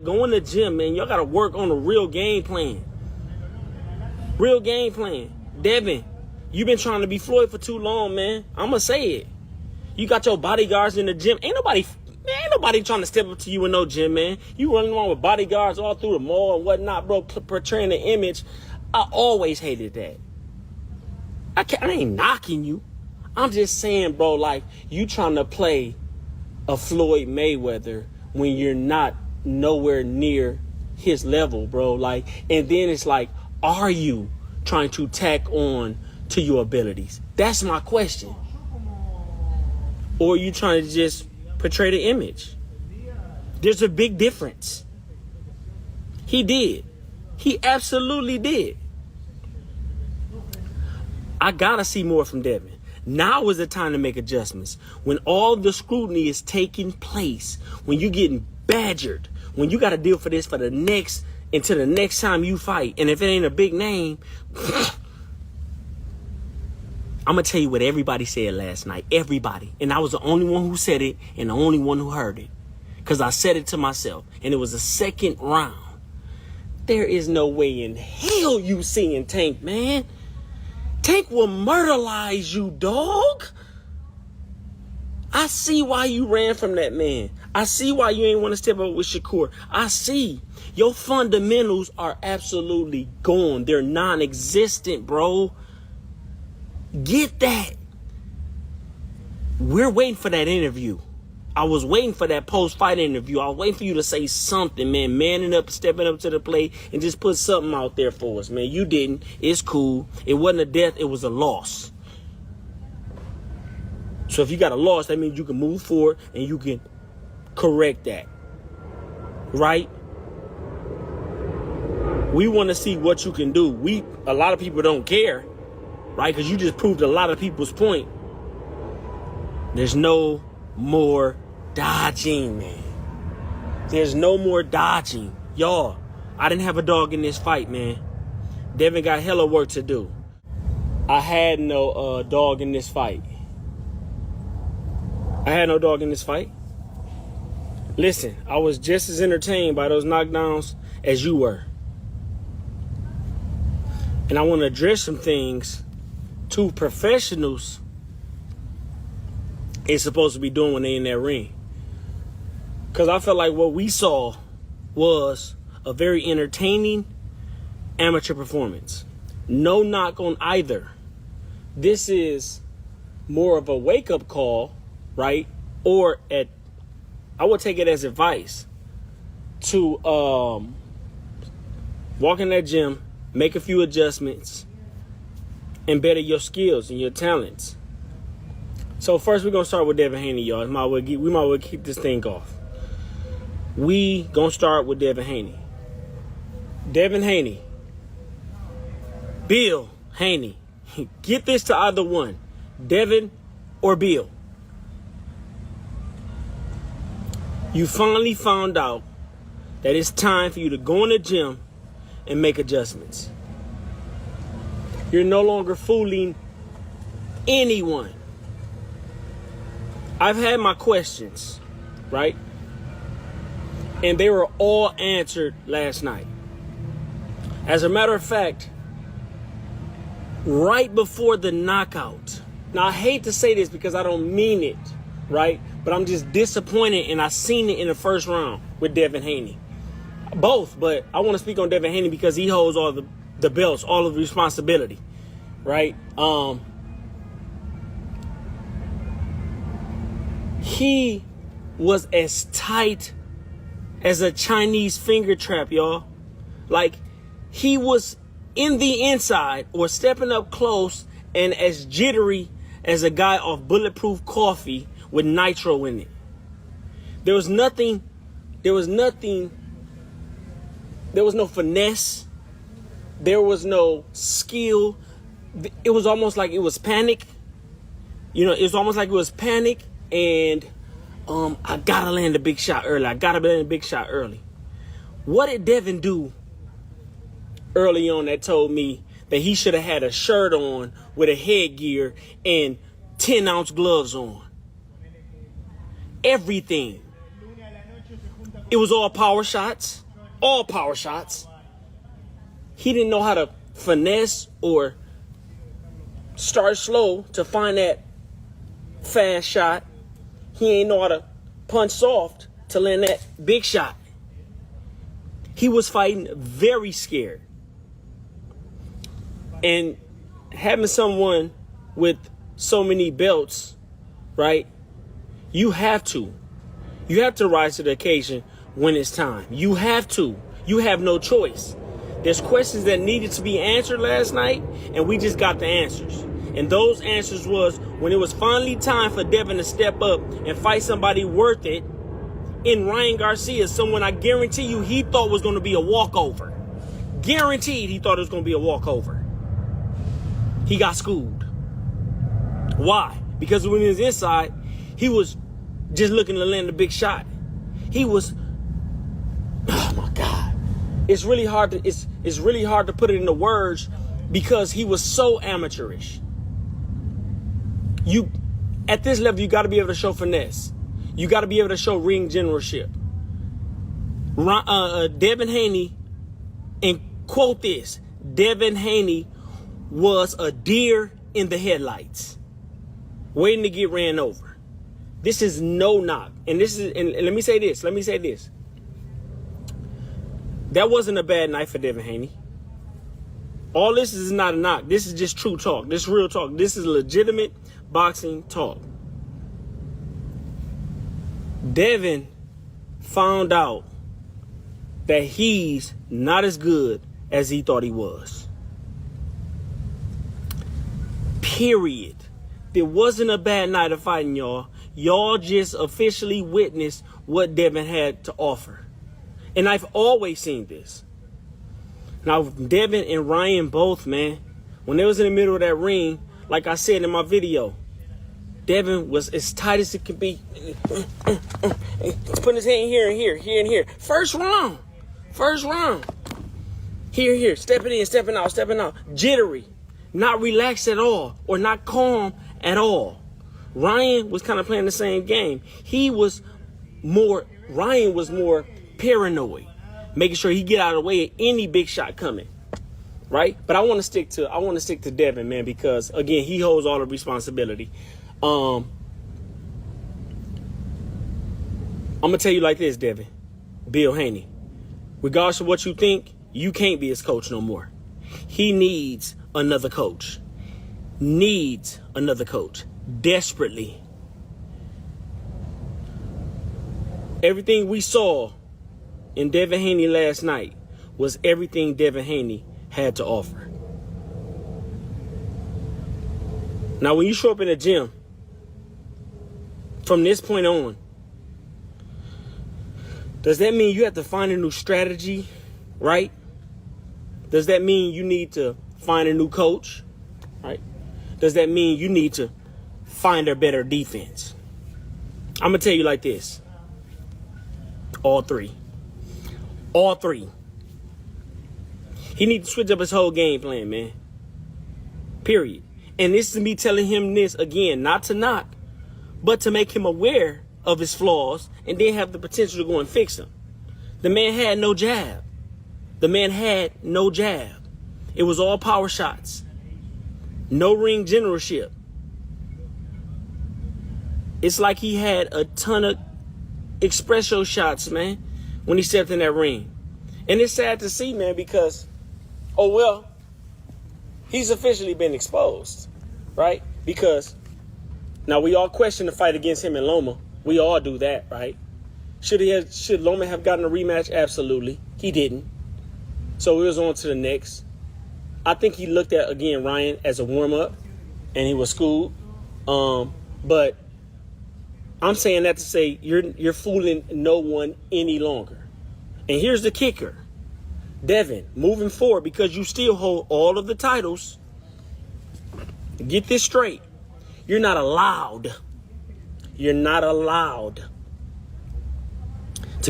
Go in the gym, man. Y'all got to work on a real game plan. Real game plan. Devin, you been trying to be Floyd for too long, man. I'm going to say it. You got your bodyguards in the gym. Ain't nobody trying to step up to you in no gym, man. You running around with bodyguards all through the mall and whatnot, bro, portraying the image. I always hated that. I ain't knocking you. I'm just saying, bro, like, you trying to play a Floyd Mayweather when you're not nowhere near his level, bro. Like, and then it's like, are you trying to tack on to your abilities? That's my question. Or are you trying to just portray the image? There's a big difference. He did. He absolutely did. I gotta see more from Devin. Now is the time to make adjustments. When all the scrutiny is taking place, when you're getting badgered, when you got to deal for this for the next, until the next time you fight. And if it ain't a big name, I'm going to tell you what everybody said last night. Everybody. And I was the only one who said it and the only one who heard it. Because I said it to myself. And it was the second round. There is no way in hell you seeing Tank, man. Tank will murderize you, dog. I see why you ran from that man. I see why you ain't want to step up with Shakur. I see. Your fundamentals are absolutely gone. They're non-existent, bro. Get that. We're waiting for that interview. I was waiting for that post-fight interview. I was waiting for you to say something, man. Manning up, stepping up to the plate, and just put something out there for us, man. You didn't. It's cool. It wasn't a death. It was a loss. So if you got a loss, that means you can move forward and you can correct that. Right? We want to see what you can do. A lot of people don't care, right? Because you just proved a lot of people's point. There's no more dodging, man. There's no more dodging. Y'all, I didn't have a dog in this fight, man. Devin got hella work to do. I had no dog in this fight. I had no dog in this fight. Listen, I was just as entertained by those knockdowns as you were. And I want to address some things to professionals is supposed to be doing when they in that ring. Because I felt like what we saw was a very entertaining amateur performance. No knock on either. This is more of a wake-up call, right? Or I would take it as advice to walk in that gym, make a few adjustments, and better your skills and your talents. So first, we're going to start with Devin Haney, y'all. We might well keep this thing off. We going to start with Devin Haney. Devin Haney. Bill Haney. Get this to either one. Devin or Bill. You finally found out that it's time for you to go in the gym and make adjustments. You're no longer fooling anyone. I've had my questions, right? And they were all answered last night. As a matter of fact, right before the knockout. Now, I hate to say this because I don't mean it, right? But I'm just disappointed, and I seen it in the first round with Devin Haney. Both, but I want to speak on Devin Haney because he holds all the belts, all of the responsibility, right? He was as tight as a Chinese finger trap, y'all. Like, he was in the inside or stepping up close and as jittery as a guy off Bulletproof Coffee with nitro in it. There was no finesse. There was no skill. It was almost like it was panic. You know, it was almost like it was panic and I gotta land a big shot early. What did Devin do early on that told me that he should have had a shirt on with a headgear and 10-ounce gloves on? Everything. It was all power shots. All power shots. He didn't know how to finesse or start slow to find that fast shot. He ain't know how to punch soft to land that big shot. He was fighting very scared. And having someone with so many belts, right? You have to rise to the occasion when it's time. You have to. You have no choice. There's questions that needed to be answered last night, and we just got the answers. And those answers was when it was finally time for Devin to step up and fight somebody worth it in Ryan Garcia, someone I guarantee you he thought was going to be a walkover. Guaranteed he thought it was going to be a walkover. He got schooled. Why? Because when he was inside, he was just looking to land a big shot. He was, oh my God. It's really hard to put it into words because he was so amateurish. At this level, you got to be able to show finesse. You got to be able to show ring generalship. Devin Haney, and quote this, Devin Haney was a deer in the headlights, waiting to get ran over. This is no knock. And let me say this. That wasn't a bad night for Devin Haney. All this is not a knock. This is just true talk. This is real talk. This is legitimate boxing talk. Devin found out that he's not as good as he thought he was. Period. There wasn't a bad night of fighting, y'all. Y'all just officially witnessed what Devin had to offer. And I've always seen this. Now, Devin and Ryan both, man, when they was in the middle of that ring, like I said in my video, Devin was as tight as it could be. Putting his hand here and here, here and here. First round. Here, stepping in, stepping out. Jittery. Not relaxed at all or not calm at all. Ryan was kind of playing the same game. Ryan was more paranoid, making sure he get out of the way of any big shot coming. Right? But I want to stick to Devin, man, because again, he holds all the responsibility. I'm gonna tell you like this, Devin. Bill Haney. Regardless of what you think, you can't be his coach no more. He needs another coach. Desperately. Everything we saw in Devin Haney last night was everything Devin Haney had to offer. Now, when you show up in a gym, from this point on, does that mean you have to find a new strategy, right? Does that mean you need to find a new coach, right? Does that mean you need to find a better defense? I'm going to tell you like this. All three. He needs to switch up his whole game plan, man. Period. And this is me telling him this again, not to knock, but to make him aware of his flaws and then have the potential to go and fix them. The man had no jab. It was all power shots. No ring generalship. It's like he had a ton of espresso shots, man, when he stepped in that ring. And it's sad to see, man, because, oh, well, he's officially been exposed, right? Because now we all question the fight against him and Loma. We all do that, right? Should Loma have gotten a rematch? Absolutely. He didn't. So we was on to the next. I think he looked at, again, Ryan as a warm-up, and he was schooled. But I'm saying that to say you're fooling no one any longer. And here's the kicker. Devin, moving forward, because you still hold all of the titles, get this straight. You're not allowed to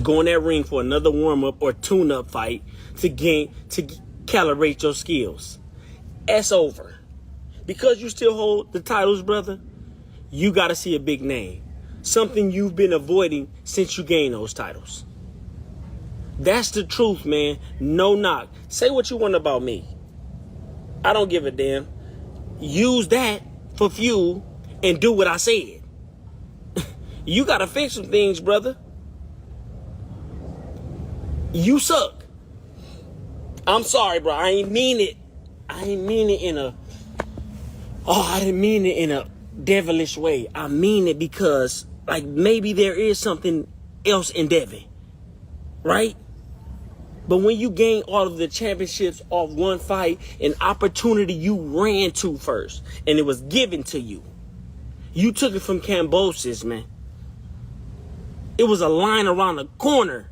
go in that ring for another warm-up or tune-up fight to calibrate your skills. That's over. Because you still hold the titles, brother, you got to see a big name. Something you've been avoiding since you gained those titles. That's the truth, man. No knock. Say what you want about me. I don't give a damn. Use that for fuel and do what I said. You gotta fix some things, brother. You suck. I'm sorry, bro. I ain't mean it. I didn't mean it in a devilish way. I mean it because, like, maybe there is something else in Devin, right? But when you gain all of the championships off one fight, an opportunity you ran to first, and it was given to you. You took it from Cambosis, man. It was a line around the corner.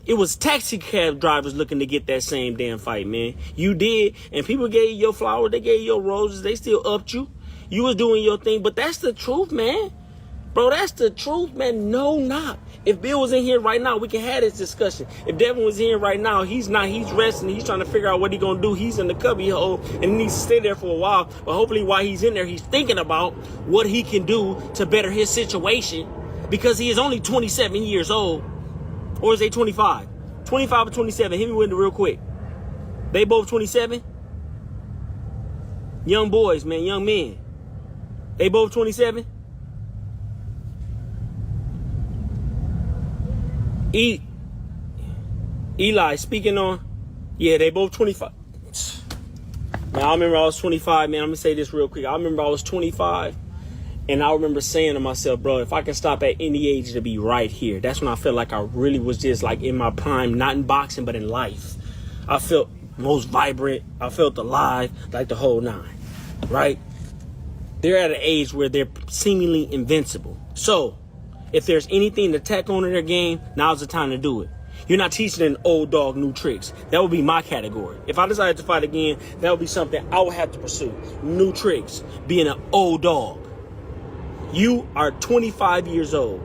It was taxi cab drivers looking to get that same damn fight, man. You did, and people gave you your flowers, they gave you your roses, they still upped you. You was doing your thing, but that's the truth, man. Bro, that's the truth, man. No knock. If Bill was in here right now, we can have this discussion. If Devin was here right now, he's not. He's resting. He's trying to figure out what he's going to do. He's in the cubby hole, and he needs to stay there for a while. But hopefully while he's in there, he's thinking about what he can do to better his situation, because he is only 27 years old. Or is they 25? 25 or 27. Hit me with it real quick. They both 27? Young boys, man. Young men. They both 27? Eli, speaking on, yeah, they both 25. Man, I remember I was 25, man. I'm going to say this real quick. I remember I was 25, and I remember saying to myself, bro, if I can stop at any age to be right here. That's when I felt like I really was just like in my prime, not in boxing, but in life. I felt most vibrant. I felt alive, like the whole nine, right? They're at an age where they're seemingly invincible. So, if there's anything to tack on in their game, now's the time to do it. You're not teaching an old dog new tricks. That would be my category. If I decided to fight again, that would be something I would have to pursue. New tricks, being an old dog. You are 25 years old.